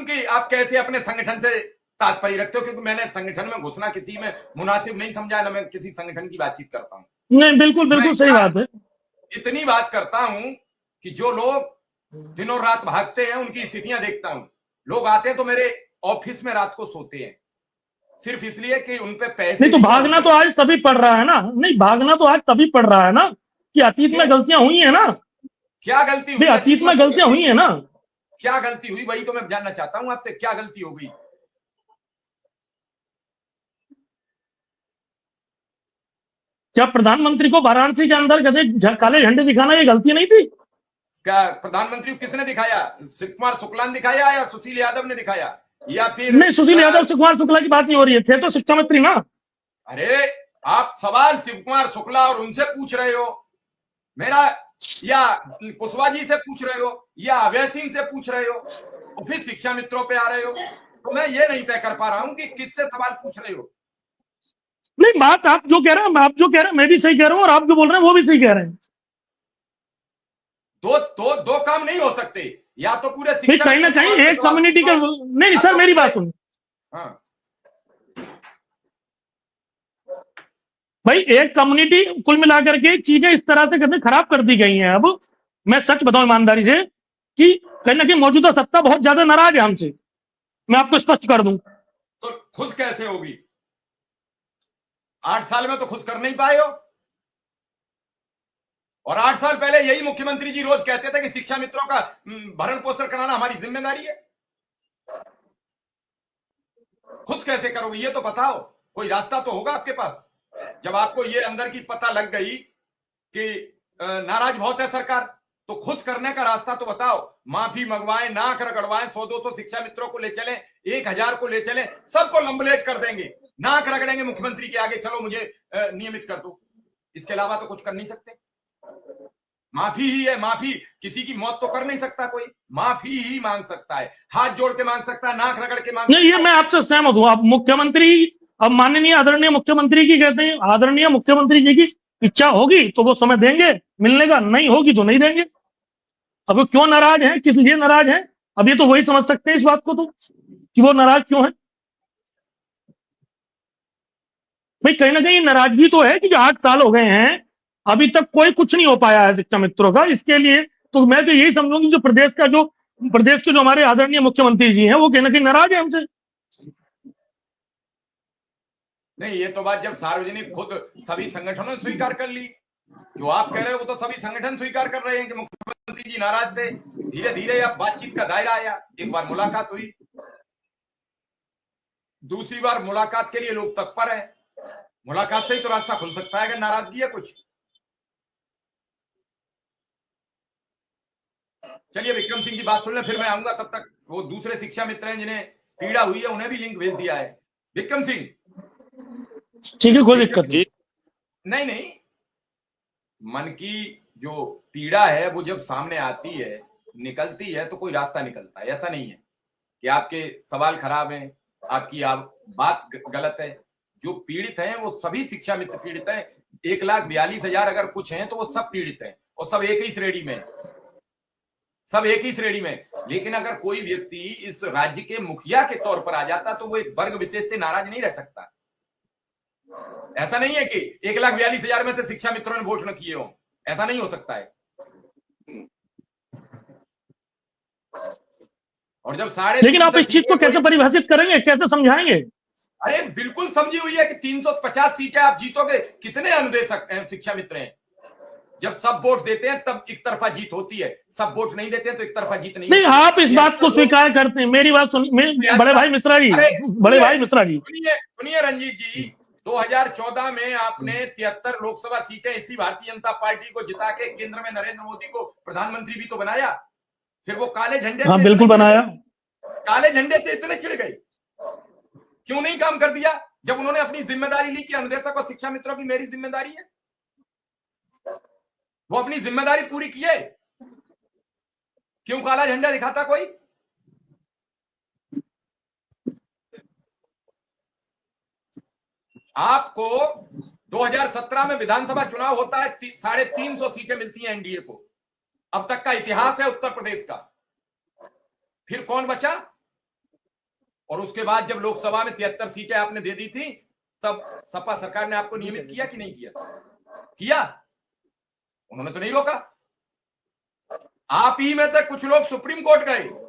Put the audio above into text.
कि आप कैसे अपने संगठन से तात्पर्य रखते हो, क्योंकि मैंने संगठन में घुसना किसी में मुनासिब नहीं समझा, ना मैं किसी संगठन की बातचीत करता हूं। नहीं, बिल्कुल मैं बिल्कुल सही बात है। इतनी बात करता हूं कि जो लोग दिनों रात भागते हैं उनकी स्थितियां देखता हूं। लोग आते हैं तो मेरे ऑफिस में रात को सोते हैं, सिर्फ इसलिए कि उन पे पैसे नहीं तो नहीं है भागना तो आज तभी पड़ रहा है ना, नहीं भागना तो आज तभी पड़ रहा है ना कि अतीत क्यों? में गलतियां हुई है ना। क्या गलती भाई हुई अतीत अतीत में? में गलतियां हुई है ना। क्या गलती हुई वही तो मैं जानना चाहता हूं आपसे, क्या गलती हो गई? क्या प्रधानमंत्री को वाराणसी के अंदर गधे काले झंडे दिखाना ये गलती नहीं थी? क्या प्रधानमंत्री को किसने दिखाया? शिव कुमार शुक्ला ने दिखाया या सुशील यादव ने दिखाया या फिर नहीं, सुशील यादव से कुमार शुक्ला की बात नहीं हो रही है, थे तो शिक्षा मंत्री ना। अरे आप सवाल शिव कुमार शुक्ला और उनसे पूछ रहे हो मेरा, या कुशवाहा जी से पूछ रहे हो, या अभय सिंह से पूछ रहे हो, और फिर शिक्षा मित्रों पे आ रहे हो? तो मैं ये नहीं तय कर पा रहा हूं कि किससे सवाल पूछ रहे हो। नहीं, बात आप जो कह रहे हैं, आप जो कह रहे हैं मैं भी सही कह रहा हूं, और आप जो बोल रहे हैं वो भी सही कह रहे हैं। दो काम नहीं हो सकते, या तो पूरे नहीं, शिक्षा कहीं ना मित्र कहीं समाज पे एक सवाल कम्युनिटी का, पूछो, नहीं नहीं या सर तो मेरी पूरे। बात सुन। हाँ भाई एक कम्युनिटी, कुल मिलाकर के चीजें इस तरह से करने खराब कर दी गई हैं। अब मैं सच बताऊं ईमानदारी से कि कहीं ना कहीं मौजूदा सत्ता बहुत ज्यादा नाराज है हमसे, मैं आपको स्पष्ट कर दूं। तो खुश कैसे होगी? 8 साल में तो खुश कर नहीं पाए हो। और 8 साल पहले यही मुख्यमंत्री जी रोज कहते थे कि शिक्षा मित्रों का भरण पोषण कराना हमारी जिम्मेदारी है। खुश कैसे करोगे ये तो बताओ, कोई रास्ता तो होगा आपके पास। जब आपको ये अंदर की पता लग गई कि नाराज बहुत है सरकार, तो खुश करने का रास्ता तो बताओ। माफी मंगवाएं, नाक रगड़वाएं, 100-200 शिक्षा मित्रों को ले चलें, 1000 को ले चलें, सबको लंबलेट कर देंगे, नाक रगड़ेंगे मुख्यमंत्री के आगे, चलो मुझे नियमित कर दो। इसके अलावा तो कुछ कर नहीं सकते। माफी ही है, माफी। किसी की मौत तो कर नहीं सकता कोई, माफी ही मांग सकता है, हाथ जोड़ के मांग सकता है, नाक रगड़ के मांग नहीं, ये सकता मैं है। आपसे सहमत हूं। आप मुख्यमंत्री, अब माननीय आदरणीय मुख्यमंत्री की कहते हैं, आदरणीय मुख्यमंत्री जी की इच्छा होगी तो वो समय देंगे मिलने का, नहीं होगी तो नहीं देंगे। अब वो क्यों नाराज हैं, किस लिए नाराज हैं, अब ये तो वही समझ सकते हैं इस बात को तो, कि वो नाराज क्यों है। भाई कहीं ना कहीं नाराजगी तो है कि जो 8 साल हो गए हैं अभी तक कोई कुछ नहीं हो पाया है शिक्षा मित्रों का। इसके लिए तो मैं तो यही समझूंगी जो प्रदेश के जो हमारे आदरणीय मुख्यमंत्री जी हैं वो कहीं ना कहीं नाराज है हमसे। नहीं, ये तो बात जब सार्वजनिक खुद सभी संगठनों ने स्वीकार कर ली। जो आप कह रहे हो वो तो सभी संगठन स्वीकार कर रहे हैं कि मुख्यमंत्री जी नाराज थे। धीरे धीरे अब बातचीत का दायरा आया, एक बार मुलाकात हुई, दूसरी बार मुलाकात के लिए लोग तत्पर है। मुलाकात से ही तो रास्ता खुल सकता है अगर नाराजगी है कुछ। चलिए विक्रम सिंह की बात सुन ले, फिर मैं आऊंगा। तब तक वो दूसरे शिक्षा मित्र हैं जिन्हें पीड़ा हुई है, उन्हें भी लिंक भेज दिया है। विक्रम सिंह। ठीक है, कोई दिक्कत नहीं। नहीं नहीं, मन की जो पीड़ा है वो जब सामने आती है, निकलती है, तो कोई रास्ता निकलता है। ऐसा नहीं है कि आपके सवाल खराब हैं, आपकी बात गलत है। जो पीड़ित हैं वो सभी शिक्षा मित्र पीड़ित हैं। 1,42,000 अगर कुछ हैं तो वो सब पीड़ित हैं, और सब एक ही श्रेणी में, सब एक ही श्रेणी में। लेकिन अगर कोई व्यक्ति इस राज्य के मुखिया के तौर पर आ जाता तो वो एक वर्ग विशेष से नाराज नहीं रह सकता। ऐसा नहीं है कि 1,42,000 में से शिक्षा मित्रों ने वोट न किए हों, ऐसा नहीं हो सकता है। और जब लेकिन आप 350 इस चीज को सीटें कैसे कोई, परिभाषित करेंगे, कैसे समझाएंगे? अरे बिल्कुल समझी हुई है कि 350 सीटें आप जीतोगे। कितने अनुदेशक हैं, शिक्षा मित्र हैं? जब सब वोट देते हैं तब एक तरफा जीत होती है, सब वोट नहीं देते हैं तो एक तरफा जीत नहीं नहीं, होती है। आप इस बात को 73 लोग, स्वीकार करते हैं, मेरी बात सुनिए बड़े 73, भाई मिश्रा जी, अरे बड़े सुनिए भाई मिश्रा जी। सुनिए सुनिए रंजीत जी, 2014 में आपने 73 लोकसभा सीटें इसी भारतीय जनता पार्टी को जिता के केंद्र में नरेंद्र मोदी को प्रधानमंत्री भी तो बनाया। फिर वो काले झंडे हाँ से इतने बिल्कुल चिढ़ बनाया। गए, काले झंडे से इतने चिढ़ गए, क्यों नहीं काम कर दिया जब उन्होंने अपनी जिम्मेदारी ली कि अनुदेशक और शिक्षा मित्रों की मेरी जिम्मेदारी है? वो अपनी जिम्मेदारी पूरी किए, क्यों काला झंडा दिखाता कोई? आपको 2017 में विधानसभा चुनाव होता है, 350 सीटें मिलती हैं एनडीए को। अब तक का इतिहास है उत्तर प्रदेश का। फिर कौन बचा? और उसके बाद जब लोकसभा में 73 सीटें आपने दे दी थी, तब सपा सरकार ने आपको नियमित किया कि नहीं किया? किया? उन्होंने तो नहीं रोका। आप ही में से कुछ लोग सुप्रीम कोर्ट गए,